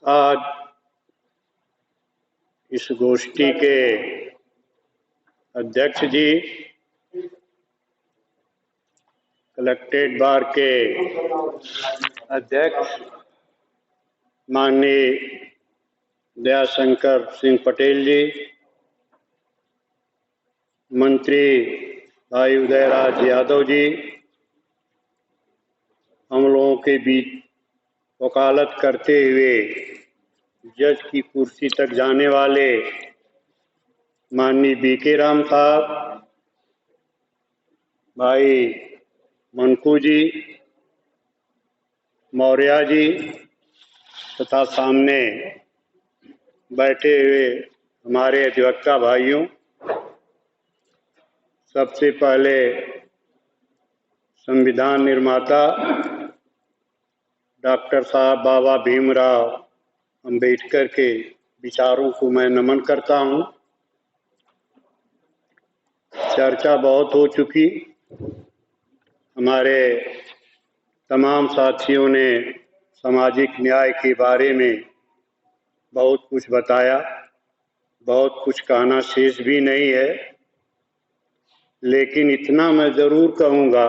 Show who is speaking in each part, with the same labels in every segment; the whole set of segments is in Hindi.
Speaker 1: आज इस गोष्ठी के अध्यक्ष जी, कलेक्ट्रेट बार के अध्यक्ष माननीय दयाशंकर सिंह पटेल जी, मंत्री भाई उदयराज यादव जी, हम लोगों के बीच वकालत करते हुए जज की कुर्सी तक जाने वाले माननीय बीके राम साहब, भाई मनकू जी, मौर्य जी तथा सामने बैठे हुए हमारे अधिवक्ता भाइयों, सबसे पहले संविधान निर्माता डॉक्टर साहब बाबा भीमराव अंबेडकर के विचारों को मैं नमन करता हूं। चर्चा बहुत हो चुकी, हमारे तमाम साथियों ने सामाजिक न्याय के बारे में बहुत कुछ बताया, बहुत कुछ कहना शेष भी नहीं है, लेकिन इतना मैं जरूर कहूँगा,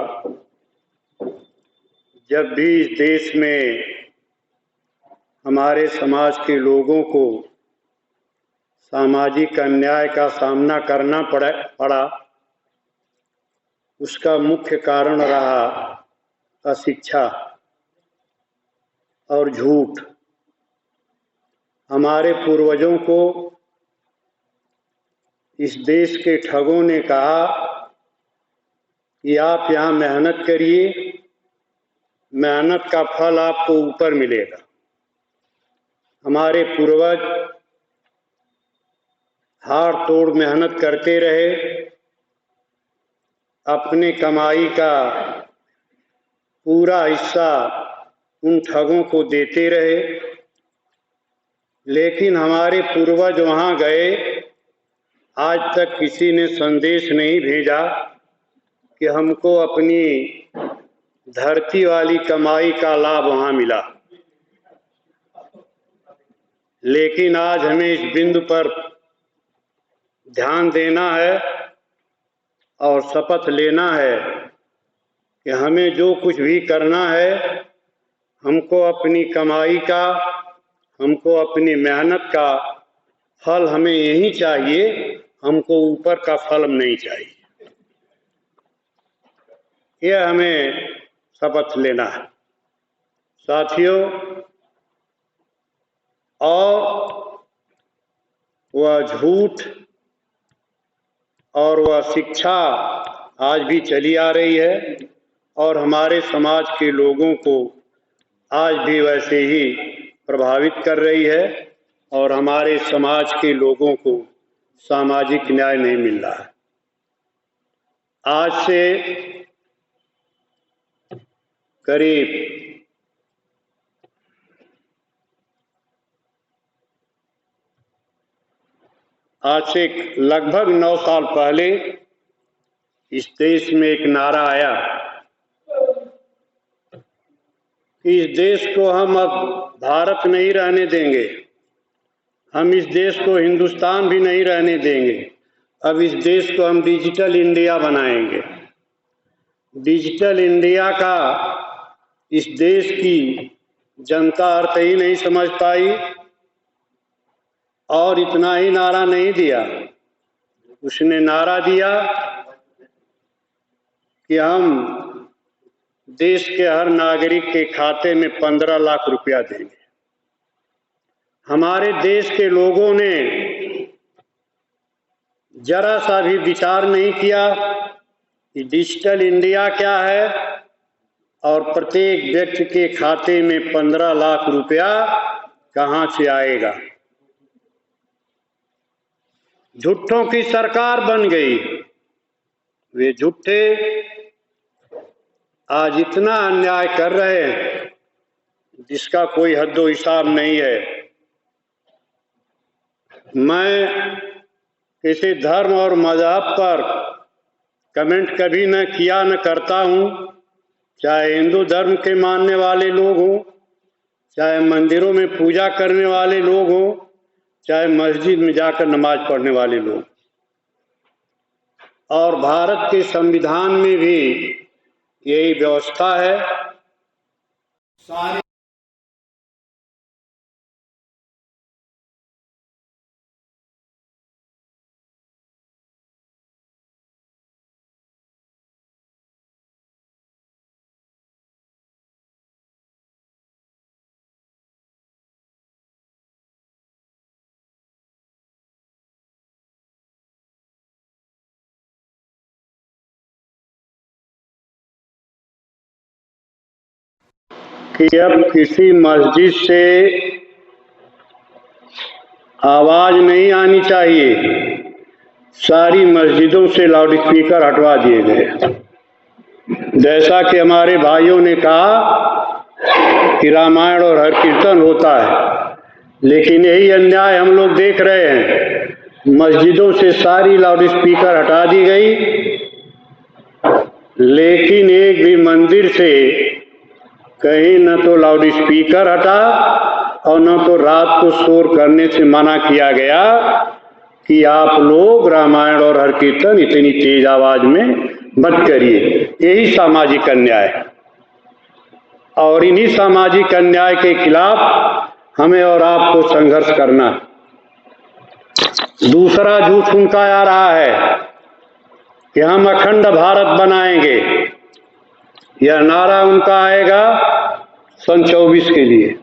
Speaker 1: जब भी इस देश में हमारे समाज के लोगों को सामाजिक अन्याय का सामना करना पड़ा, उसका मुख्य कारण रहा अशिक्षा और झूठ। हमारे पूर्वजों को इस देश के ठगों ने कहा कि आप यहाँ मेहनत करिए, मेहनत का फल आपको ऊपर मिलेगा। हमारे पूर्वज हाड़ तोड़ मेहनत करते रहे, अपने कमाई का पूरा हिस्सा उन ठगों को देते रहे, लेकिन हमारे पूर्वज वहां गए, आज तक किसी ने संदेश नहीं भेजा कि हमको अपनी धरती वाली कमाई का लाभ वहां मिला। लेकिन आज हमें इस बिंदु पर ध्यान देना है और शपथ लेना है कि हमें जो कुछ भी करना है, हमको अपनी कमाई का, हमको अपनी मेहनत का फल हमें यही चाहिए, हमको ऊपर का फल नहीं चाहिए। यह हमें शपथ लेना है साथियों। और वह झूठ और वह शिक्षा आज भी चली आ रही है और हमारे समाज के लोगों को आज भी वैसे ही प्रभावित कर रही है और हमारे समाज के लोगों को सामाजिक न्याय नहीं मिल रहा है। आज से करीब लगभग 9 साल पहले इस देश में एक नारा आया कि इस देश को हम अब भारत नहीं रहने देंगे, हम इस देश को हिंदुस्तान भी नहीं रहने देंगे, अब इस देश को हम डिजिटल इंडिया बनाएंगे। डिजिटल इंडिया का इस देश की जनता अर्थ ही नहीं समझ पाई और इतना ही नारा नहीं दिया, उसने नारा दिया कि हम देश के हर नागरिक के खाते में 15 लाख रुपया देंगे। हमारे देश के लोगों ने जरा सा भी विचार नहीं किया कि डिजिटल इंडिया क्या है और प्रत्येक व्यक्ति के खाते में 15 लाख रुपया कहां से आएगा। झूठों की सरकार बन गई। वे झूठे आज इतना अन्याय कर रहे हैं जिसका कोई हद्दो हिसाब नहीं है। मैं किसी धर्म और मजहब पर कमेंट कभी न किया न करता हूं, चाहे हिंदू धर्म के मानने वाले लोग हों, चाहे मंदिरों में पूजा करने वाले लोग हों, चाहे मस्जिद में जाकर नमाज पढ़ने वाले लोग। और भारत के संविधान में भी यही व्यवस्था है। सारे कि अब किसी मस्जिद से आवाज नहीं आनी चाहिए। सारी मस्जिदों से लाउड स्पीकर हटवा दिए गए। जैसा कि हमारे भाइयों ने कहा कि रामायण और हर कीर्तन होता है, लेकिन यही अन्याय हम लोग देख रहे हैं। मस्जिदों से सारी लाउड स्पीकर हटा दी गई, लेकिन एक भी मंदिर से कहीं न तो लाउड स्पीकर हटा और न तो रात को शोर करने से मना किया गया कि आप लोग रामायण और हर कीर्तन इतनी तेज आवाज में मत करिए। यही सामाजिक अन्याय है और इन्हीं सामाजिक अन्याय के खिलाफ हमें और आपको संघर्ष करना है। दूसरा झूठ उनका आ रहा है कि हम अखंड भारत बनाएंगे। यह नारा उनका आएगा सन 24 के लिए।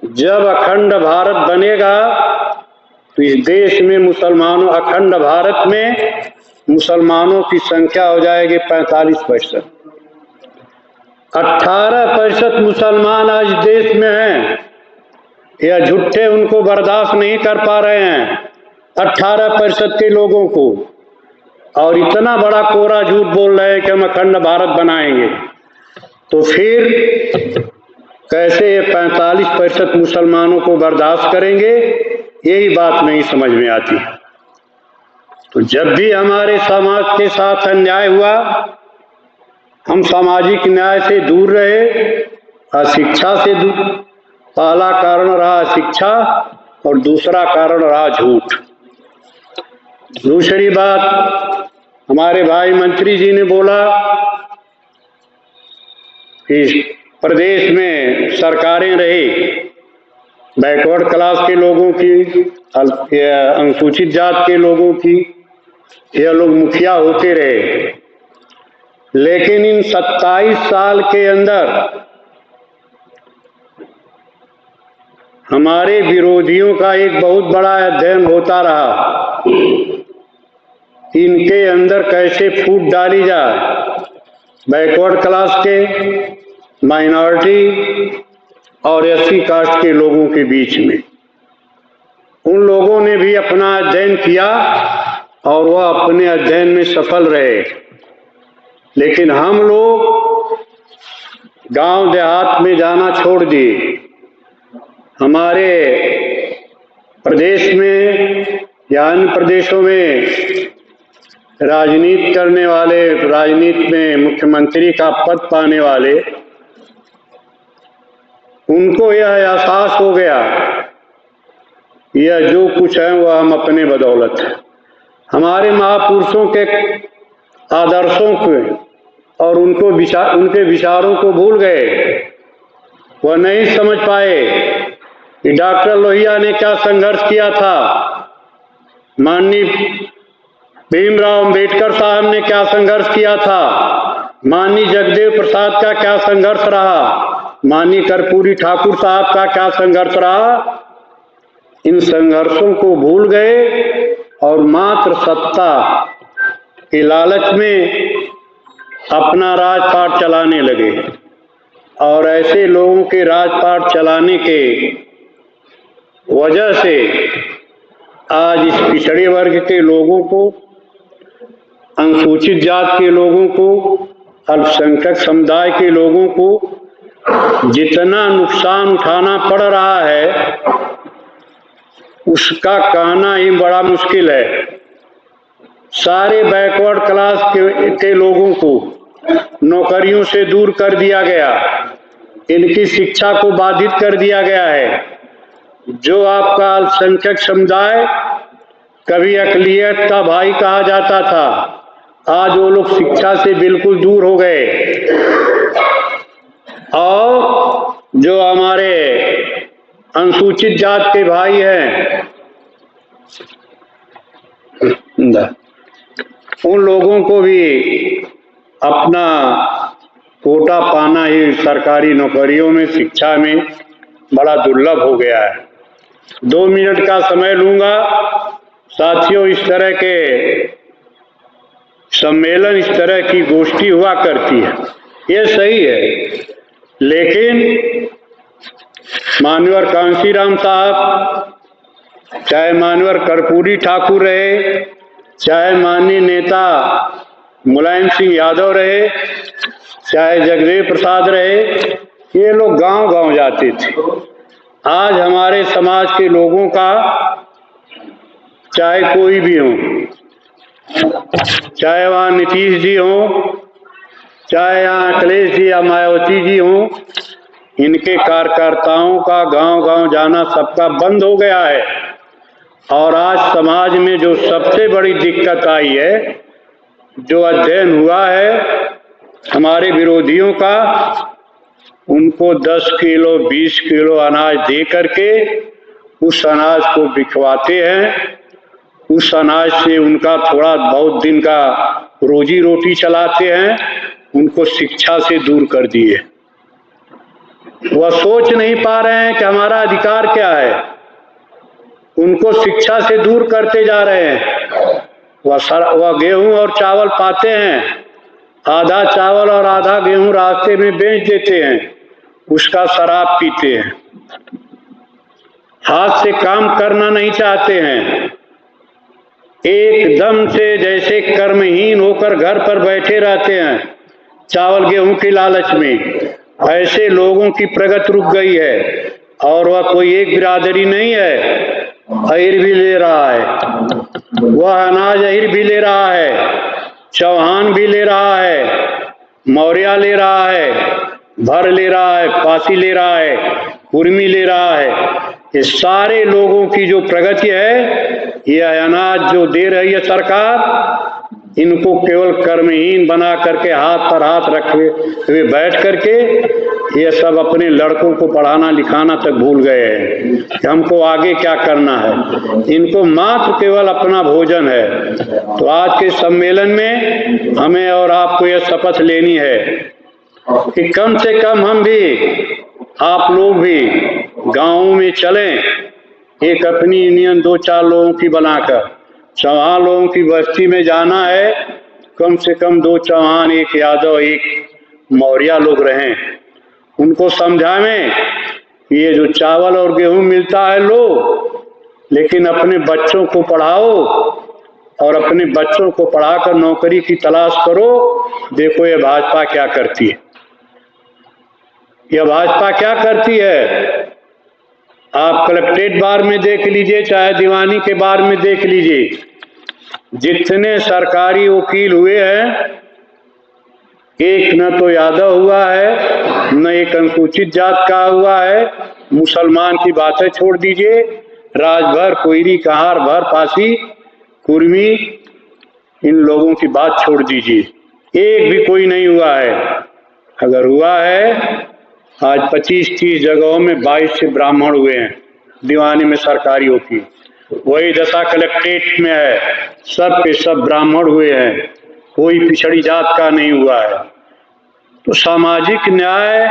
Speaker 1: जब अखंड भारत बनेगा तो इस देश में मुसलमानों, अखंड भारत में मुसलमानों की संख्या हो जाएगी 45%। 18% मुसलमान आज देश में हैं। यह झूठे उनको बर्दाश्त नहीं कर पा रहे हैं 18% के लोगों को, और इतना बड़ा कोरा झूठ बोल रहे हैं कि हम अखंड भारत बनाएंगे। तो फिर कैसे 45% मुसलमानों को बर्दाश्त करेंगे, यही बात नहीं समझ में आती। तो जब भी हमारे समाज के साथ अन्याय हुआ, हम सामाजिक न्याय से दूर रहे, अशिक्षा से दूर। पहला कारण रहा शिक्षा और दूसरा कारण रहा झूठ। दूसरी बात, हमारे भाई मंत्री जी ने बोला कि प्रदेश में सरकारें रही, बैकवर्ड क्लास के लोगों की, अनुसूचित जात के लोगों की, यह लोग मुखिया होते रहे। लेकिन इन 27 साल के अंदर हमारे विरोधियों का एक बहुत बड़ा अध्ययन होता रहा, इनके अंदर कैसे फूट डाली जाए बैकवर्ड क्लास के, माइनॉरिटी और एससी कास्ट के लोगों के बीच में। उन लोगों ने भी अपना अध्ययन किया और वह अपने अध्ययन में सफल रहे। लेकिन हम लोग गांव देहात में जाना छोड़ दिए। हमारे प्रदेश में या अन्य प्रदेशों में राजनीति करने वाले, राजनीति में मुख्यमंत्री का पद पाने वाले, उनको यह एहसास हो गया यह जो कुछ है वह हम अपने बदौलत है। हमारे महापुरुषों के आदर्शों को और उनके विचारों को भूल गए। वह नहीं समझ पाए कि डॉक्टर लोहिया ने क्या संघर्ष किया था, माननीय भीमराव अंबेडकर साहब ने क्या संघर्ष किया था, माननीय जगदेव प्रसाद का क्या संघर्ष रहा, माननीय कर्पूरी ठाकुर साहब का क्या संघर्ष रहा। इन संघर्षों को भूल गए और मात्र सत्ता के लालच में अपना राजपाट चलाने लगे। और ऐसे लोगों के राजपाट चलाने के वजह से आज इस पिछड़े वर्ग के लोगों को, अनुसूचित जात के लोगों को, अल्पसंख्यक समुदाय के लोगों को जितना नुकसान उठाना पड़ रहा है उसका कहना ही बड़ा मुश्किल है। सारे बैकवर्ड क्लास के लोगों को नौकरियों से दूर कर दिया गया। इनकी शिक्षा को बाधित कर दिया गया है। जो आपका अल्पसंख्यक समुदाय कभी अक़लियत का भाई कहा जाता था, आज वो लोग शिक्षा से बिल्कुल दूर हो गए। और जो हमारे अनुसूचित जात के भाई हैं, उन लोगों को भी अपना कोटा पाना ही सरकारी नौकरियों में, शिक्षा में बड़ा दुर्लभ हो गया है। 2 मिनट का समय लूंगा। साथियों, इस तरह के सम्मेलन, इस तरह की गोष्ठी हुआ करती है, ये सही है, लेकिन मान्यवर कांशीराम साहब, चाहे मान्यवर कर्पूरी ठाकुर रहे, चाहे माननीय नेता मुलायम सिंह यादव रहे, चाहे जगदेव प्रसाद रहे, ये लोग गांव-गांव जाते थे। आज हमारे समाज के लोगों का, चाहे कोई भी हो, चाहे वहाँ नीतीश जी हों, चाहे यहाँ अखिलेश जी या मायावती जी हों, इनके कार्यकर्ताओं का गांव-गांव जाना सबका बंद हो गया है। और आज समाज में जो सबसे बड़ी दिक्कत आई है, जो अध्ययन हुआ है हमारे विरोधियों का, उनको 10 किलो 20 किलो अनाज दे करके उस अनाज को बिकवाते हैं। उस अनाज से उनका थोड़ा बहुत दिन का रोजी रोटी चलाते हैं। उनको शिक्षा से दूर कर दिए। वह सोच नहीं पा रहे हैं कि हमारा अधिकार क्या है। उनको शिक्षा से दूर करते जा रहे हैं। वह गेहूं और चावल पाते हैं, आधा चावल और आधा गेहूं रास्ते में बेच देते हैं, उसका शराब पीते हैं, हाथ से काम करना नहीं चाहते हैं, एकदम से जैसे कर्महीन होकर घर पर बैठे रहते हैं चावल गेहूं की लालच में। ऐसे लोगों की प्रगति रुक गई है। और वह कोई एक बिरादरी नहीं है, अहिर भी ले रहा है, वह अनाज अहिर भी ले रहा है, चौहान भी ले रहा है, मौर्या ले रहा है, भर ले रहा है, पासी ले रहा है, कुर्मी ले रहा है। ये सारे लोगों की जो प्रगति है, यह अनाज जो दे रही है सरकार, इनको केवल कर्महीन बना करके हाथ पर हाथ रखे हुए बैठ करके ये सब अपने लड़कों को पढ़ाना लिखाना तक भूल गए हैं कि हमको आगे क्या करना है। इनको मात्र केवल अपना भोजन है। तो आज के सम्मेलन में हमें और आपको यह शपथ लेनी है कि कम से कम हम भी, आप लोग भी गाँवों में चलें, एक अपनी यूनियन 2-4 लोगों की बनाकर। चौहान लोगों की बस्ती में जाना है, कम से कम 2 चौहान, 1 यादव, 1 मौर्या लोग रहें। उनको समझावें कि ये जो चावल और गेहूं मिलता है लो, लेकिन अपने बच्चों को पढ़ाओ और अपने बच्चों को पढ़ाकर नौकरी की तलाश करो। देखो ये भाजपा क्या करती है, यह भाजपा क्या करती है। आप कलेक्ट्रेट बार में देख लीजिए, चाहे दीवानी के बार में देख लीजिए, जितने सरकारी वकील हुए हैं, एक न तो यादव हुआ है, न एक अनुसूचित जात का हुआ है। मुसलमान की बातें छोड़ दीजिए, राजभर, कोयरी, कहार, भर, पासी, कुर्मी, इन लोगों की बात छोड़ दीजिए, एक भी कोई नहीं हुआ है। अगर हुआ है, आज 25-30 जगहों में 22 से ब्राह्मण हुए हैं दीवानी में सरकारी वकील। वही दशा कलेक्ट्रेट में है, सब के सब ब्राह्मण हुए हैं, कोई पिछड़ी जात का नहीं हुआ है। तो सामाजिक न्याय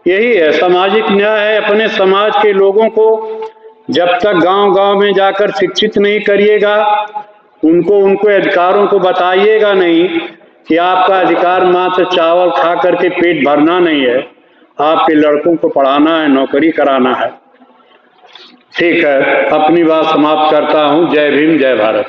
Speaker 1: यही है, सामाजिक न्याय है। अपने समाज के लोगों को जब तक गांव-गांव में जाकर शिक्षित नहीं करिएगा, उनको अधिकारों को बताइएगा नहीं कि आपका अधिकार मात्र चावल खा करके पेट भरना नहीं है, आपके लड़कों को पढ़ाना है, नौकरी कराना है। ठीक है, अपनी बात समाप्त करता हूँ। जय भीम, जय भारत।